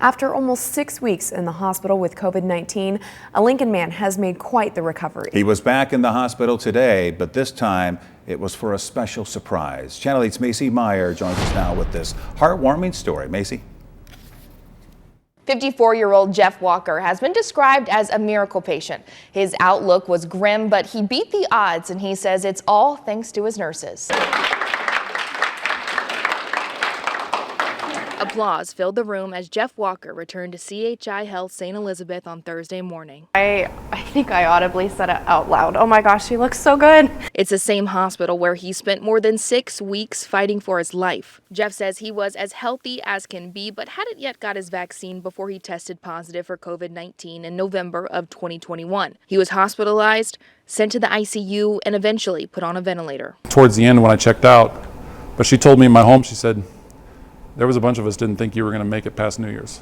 After almost 6 weeks in the hospital with COVID-19, a Lincoln man has made quite the recovery. He was back in the hospital today, but this time it was for a special surprise. Channel 8's Macy Meyer joins us now with this heartwarming story. Macy? 54-year-old Jeff Walker has been described as a miracle patient. His outlook was grim, but he beat the odds, and he says it's all thanks to his nurses. Applause filled the room as Jeff Walker returned to CHI Health St. Elizabeth on Thursday morning. I think I audibly said it out loud. Oh my gosh, he looks so good. It's the same hospital where he spent more than 6 weeks fighting for his life. Jeff says he was as healthy as can be, but hadn't yet got his vaccine before he tested positive for COVID-19 in November of 2021. He was hospitalized, sent to the ICU, and eventually put on a ventilator. Towards the end when I checked out, but she told me in my home, she said, there was a bunch of us didn't think you were going to make it past New Year's.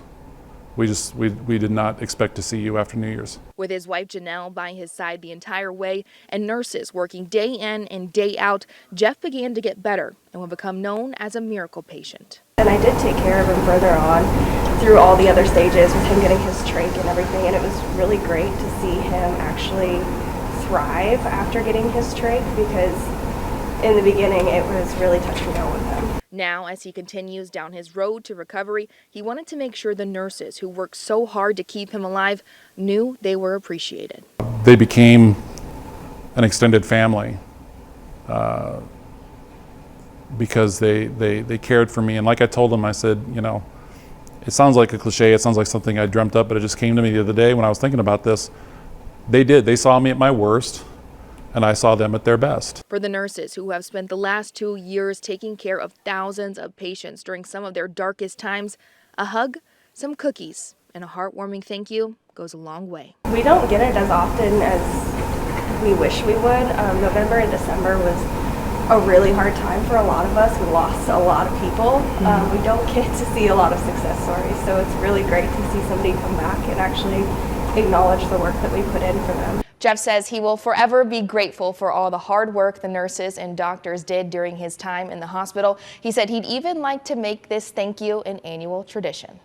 We did not expect to see you after New Year's. With his wife Janelle by his side the entire way and nurses working day in and day out, Jeff began to get better and would become known as a miracle patient. And I did take care of him further on through all the other stages with him getting his trach and everything, and it was really great to see him actually thrive after getting his trach, because in the beginning it was really touch and go with him. Now, as he continues down his road to recovery, he wanted to make sure the nurses who worked so hard to keep him alive knew they were appreciated. They became an extended family because they cared for me. And like I told them, I said, you know, it sounds like a cliche, it sounds like something I dreamt up, but it just came to me the other day when I was thinking about this. They did. They saw me at my worst, and I saw them at their best. For the nurses who have spent the last 2 years taking care of thousands of patients during some of their darkest times, a hug, some cookies, and a heartwarming thank you goes a long way. We don't get it as often as we wish we would. November and December was a really hard time for a lot of us. We lost a lot of people. We don't get to see a lot of success stories, so it's really great to see somebody come back and actually acknowledge the work that we put in for them. Jeff says he will forever be grateful for all the hard work the nurses and doctors did during his time in the hospital. He said he'd even like to make this thank you an annual tradition.